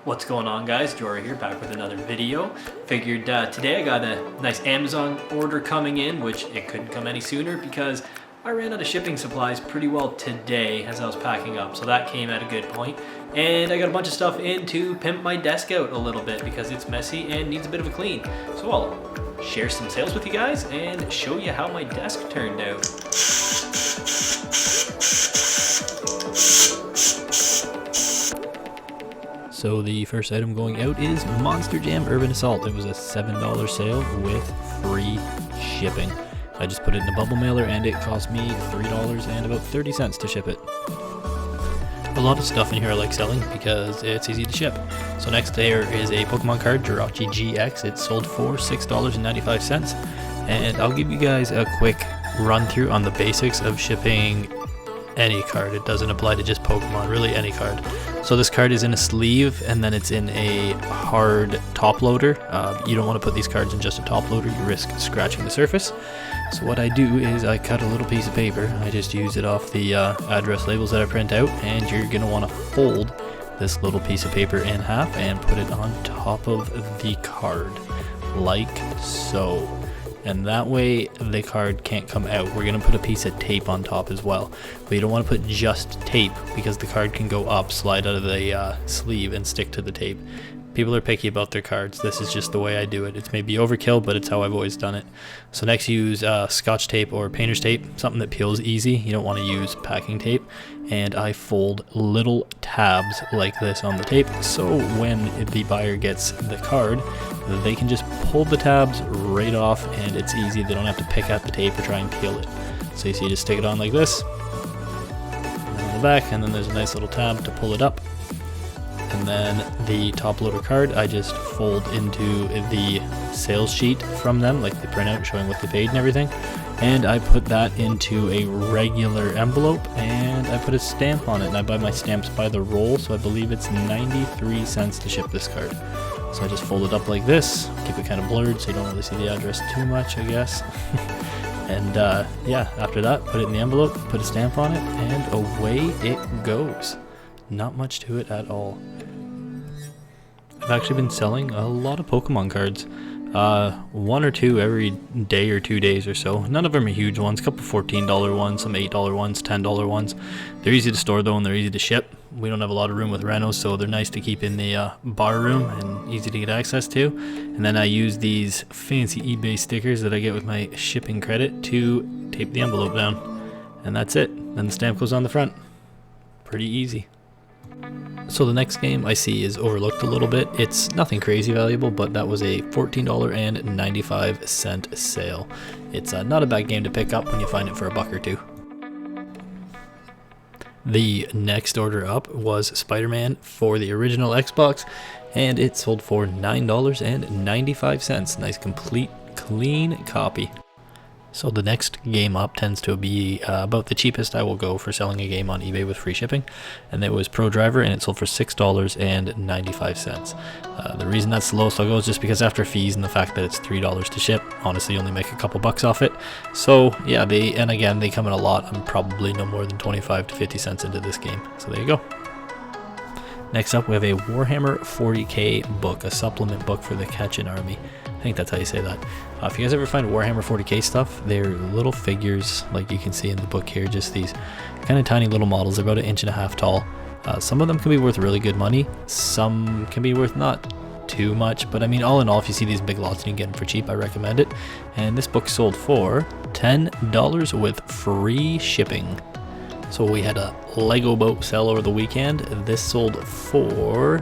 What's going on, guys? Jory here, back with another video. Figured today I got a nice Amazon order coming in, which it couldn't come any sooner because I ran out of shipping supplies pretty well today as I was packing up, so that came at a good point. And I got a bunch of stuff in to pimp my desk out a little bit because it's messy and needs a bit of a clean. So I'll share some sales with you guys and show you how my desk turned out. So the first item going out is Monster Jam Urban Assault. It was a $7 sale with free shipping. I just put it in a bubble mailer and it cost me $3 and about 30 cents to ship it. A lot of stuff in here I like selling because it's easy to ship. So next there is a Pokemon card, Jirachi GX. It sold for $6.95. And I'll give you guys a quick run through on the basics of shipping any card. It doesn't apply to just Pokemon, really any card. So this card is in a sleeve and then it's in a hard top loader. You don't want to put these cards in just a top loader, you risk scratching the surface. So what I do is I cut a little piece of paper. I just use it off the address labels that I print out, and you're going to want to fold this little piece of paper in half and put it on top of the card, like so. And that way the card can't come out. We're going to put a piece of tape on top as well. But you don't want to put just tape because the card can go up, slide out of the sleeve and stick to the tape. People are picky about their cards. This is just the way I do it. It's maybe overkill, but it's how I've always done it. So next use Scotch tape or painter's tape, something that peels easy. You don't want to use packing tape. And I fold little tabs like this on the tape, so when the buyer gets the card, they can just pull the tabs right off and it's easy. They don't have to pick at the tape or try and peel it. So you see, you just stick it on like this, and on the back, and then there's a nice little tab to pull it up. And then the top loader card, I just fold into the sales sheet from them, like the printout showing what they paid and everything. And I put that into a regular envelope and I put a stamp on it. And I buy my stamps by the roll, so I believe it's 93 cents to ship this card. So I just fold it up like this, keep it kind of blurred so you don't really see the address too much, I guess. And yeah, after that, put it in the envelope, put a stamp on it, and away it goes. Not much to it at all. I've actually been selling a lot of Pokemon cards. One or two every day or 2 days or so. None of them are huge ones, a couple $14 ones, some $8 ones, $10 ones. They're easy to store though and they're easy to ship. We don't have a lot of room with renos, so they're nice to keep in the bar room and easy to get access to. And then I use these fancy eBay stickers that I get with my shipping credit to tape the envelope down. And that's it. Then the stamp goes on the front. Pretty easy. So the next game I see is overlooked a little bit. It's nothing crazy valuable, but that was a $14.95 sale. It's not a bad game to pick up when you find it for a buck or two. The next order up was Spider-Man for the original Xbox, and it sold for $9.95. Nice, complete, clean copy. So the next game up tends to be about the cheapest I will go for selling a game on eBay with free shipping, and it was Pro Driver, and it sold for $6.95. The reason that's the lowest I'll go is just because after fees and the fact that it's $3 to ship, honestly you only make a couple bucks off it. So yeah, they come in a lot. I'm probably no more than 25 to 50 cents into this game, so there you go. Next up we have a Warhammer 40k book, a supplement book for the Kachin army. I think that's how you say that. If you guys ever find Warhammer 40k stuff, they're little figures like you can see in the book here, just these kind of tiny little models. They're about 1.5 inches tall. Some of them can be worth really good money, some can be worth not too much, but I mean, all in all, if you see these big lots and you can get them for cheap, I recommend it. And this book sold for $10 with free shipping. So we had a Lego boat sale over the weekend. This sold for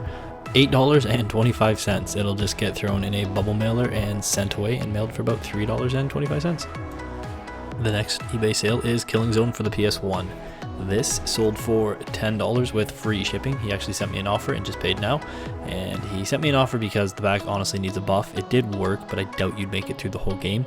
$8.25. It'll just get thrown in a bubble mailer and sent away and mailed for about $3.25. The next eBay sale is Killing Zone for the PS1. This sold for $10 with free shipping. He actually sent me an offer and just paid now. And he sent me an offer because the back honestly needs a buff. It did work, but I doubt you'd make it through the whole game.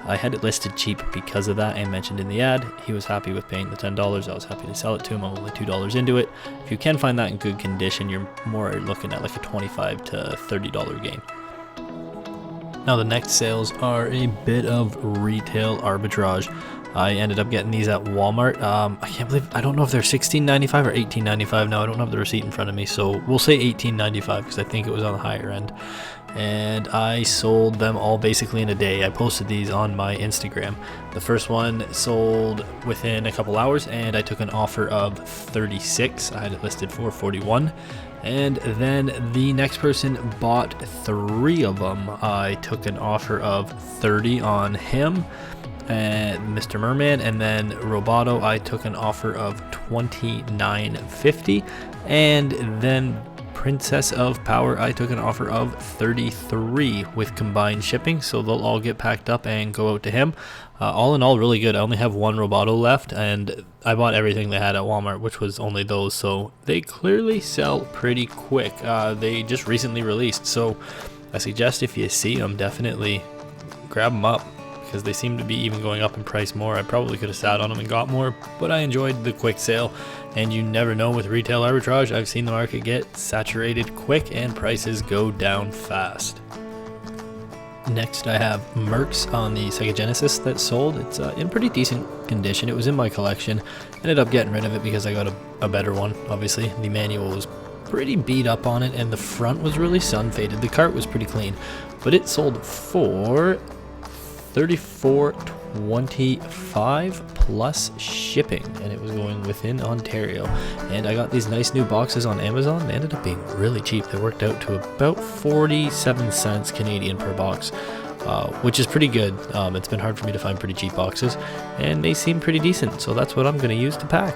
I had it listed cheap because of that and mentioned in the ad. He was happy with paying the $10. I was happy to sell it to him. I'm only $2 into it. If you can find that in good condition, you're more looking at like a $25 to $30 game. Now the next sales are a bit of retail arbitrage. I ended up getting these at Walmart. I can't believe, I don't know if they're $16.95 or $18.95 now. I don't have the receipt in front of me, so we'll say $18.95 because I think it was on the higher end. And I sold them all basically in a day. I posted these on my Instagram. The first one sold within a couple hours, and I took an offer of 36. I had it listed for 41. And then the next person bought 3 of them. I took an offer of 30 on him, and Mr. Merman, and then Roboto I took an offer of $29.50, and then Princess of Power I took an offer of 33 with combined shipping, so they'll all get packed up and go out to him. All in all, really good. I only have 1 Roboto left, and I bought everything they had at Walmart, which was only those, so they clearly sell pretty quick. They just recently released, so I suggest if you see them, definitely grab them up, because they seem to be even going up in price more. I probably could have sat on them and got more, but I enjoyed the quick sale, and you never know with retail arbitrage. I've seen the market get saturated quick and prices go down fast. Next I have Mercs on the Sega Genesis that sold. It's in pretty decent condition. It was in my collection. Ended up getting rid of it because I got a better one, obviously. The manual was pretty beat up on it, and the front was really sun faded. The cart was pretty clean, but it sold for $34.25 plus shipping, and it was going within Ontario. And I got these nice new boxes on Amazon. They ended up being really cheap. They worked out to about 47 cents Canadian per box, which is pretty good. It's been hard for me to find pretty cheap boxes, and they seem pretty decent, so that's what I'm going to use to pack.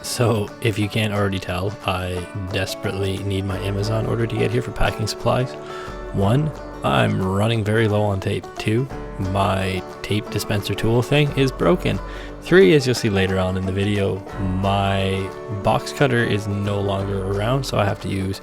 So, if you can't already tell, I desperately need my Amazon order to get here for packing supplies. 1, I'm running very low on tape. 2, my tape dispenser tool thing is broken. 3, as you'll see later on in the video, my box cutter is no longer around, so I have to use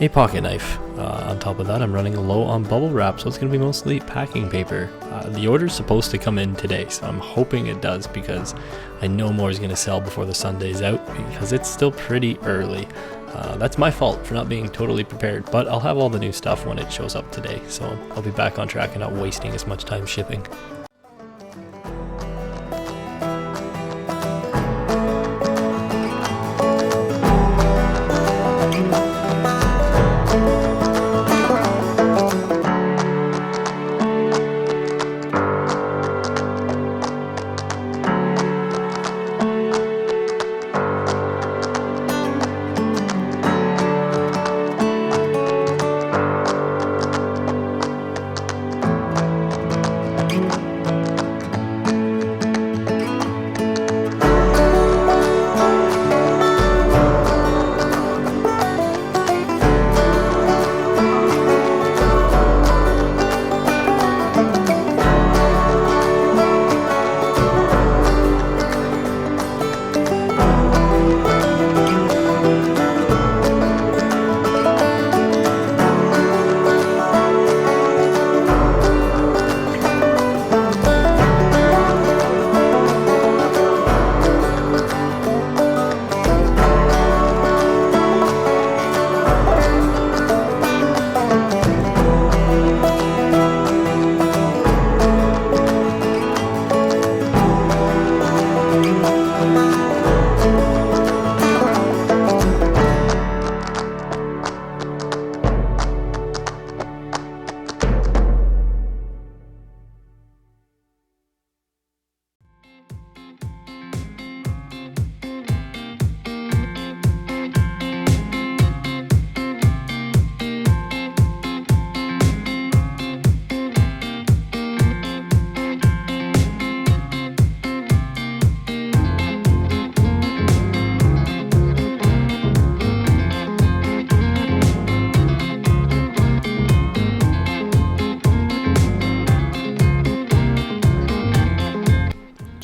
a pocket knife. On top of that, I'm running low on bubble wrap, so it's going to be mostly packing paper. The order's supposed to come in today, so I'm hoping it does, because I know more is going to sell before the Sunday's out, because it's still pretty early. That's my fault for not being totally prepared, but I'll have all the new stuff when it shows up today, so I'll be back on track and not wasting as much time shipping.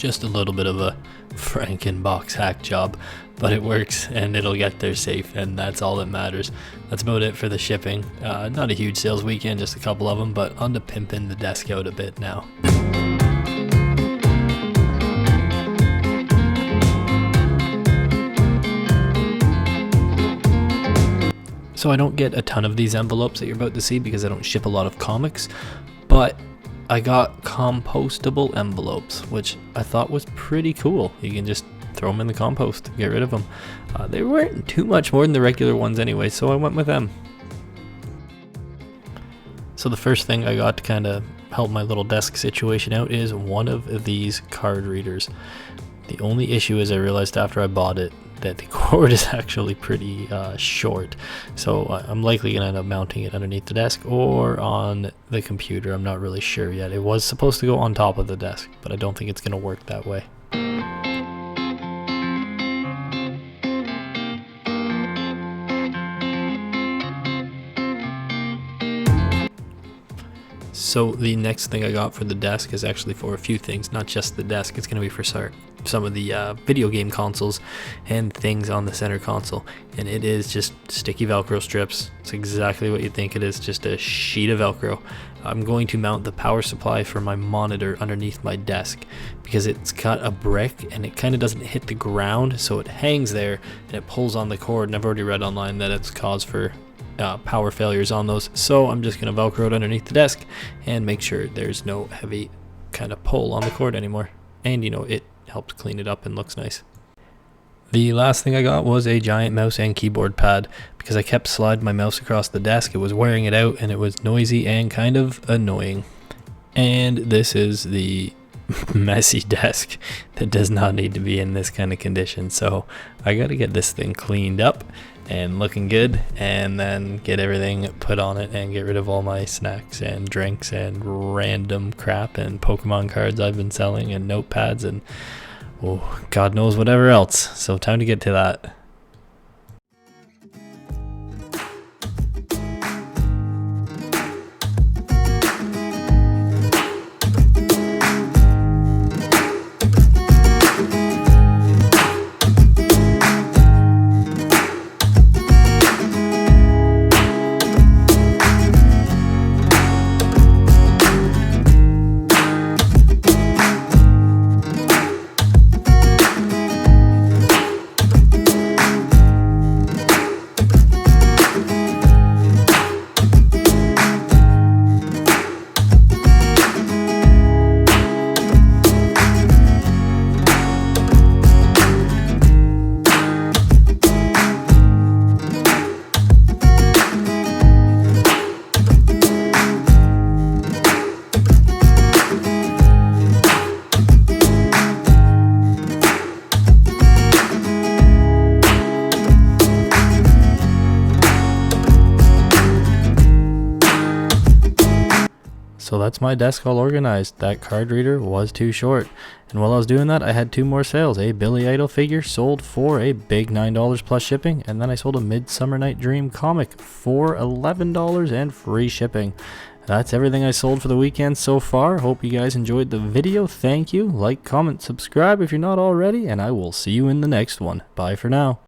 Just a little bit of a Frankenbox hack job, but it works and it'll get there safe, and that's all that matters. That's about it for the shipping. Not a huge sales weekend, just a couple of them, but on to pimping the desk out a bit now. So I don't get a ton of these envelopes that you're about to see because I don't ship a lot of comics, but I got compostable envelopes, which I thought was pretty cool. You can just throw them in the compost, get rid of them. They weren't too much more than the regular ones anyway, so I went with them. So the first thing I got to kind of help my little desk situation out is one of these card readers. The only issue is I realized after I bought it that the cord is actually pretty short, so I'm likely gonna end up mounting it underneath the desk or on the computer. I'm not really sure yet. It was supposed to go on top of the desk, but I don't think it's gonna work that way. So the next thing I got for the desk is actually for a few things, not just the desk. It's going to be for some of the video game consoles and things on the center console. And it is just sticky Velcro strips. It's exactly what you think it is, just a sheet of Velcro. I'm going to mount the power supply for my monitor underneath my desk because it's got a brick and it kind of doesn't hit the ground, so it hangs there and it pulls on the cord. And I've already read online that it's cause for power failures on those, so I'm just going to Velcro it underneath the desk and make sure there's no heavy kind of pull on the cord anymore, and you know, it helps clean it up and looks nice. The last thing I got was a giant mouse and keyboard pad because I kept sliding my mouse across the desk. It was wearing it out and it was noisy and kind of annoying. And this is the messy desk that does not need to be in this kind of condition, so I got to get this thing cleaned up and looking good, and then get everything put on it and get rid of all my snacks and drinks and random crap and Pokemon cards I've been selling and notepads and oh, God knows whatever else. So time to get to that. So that's my desk all organized. That card reader was too short. And while I was doing that, I had two more sales. A Billy Idol figure sold for a big $9 plus shipping. And then I sold a Midsummer Night Dream comic for $11 and free shipping. That's everything I sold for the weekend so far. Hope you guys enjoyed the video. Thank you. Like, comment, subscribe if you're not already. And I will see you in the next one. Bye for now.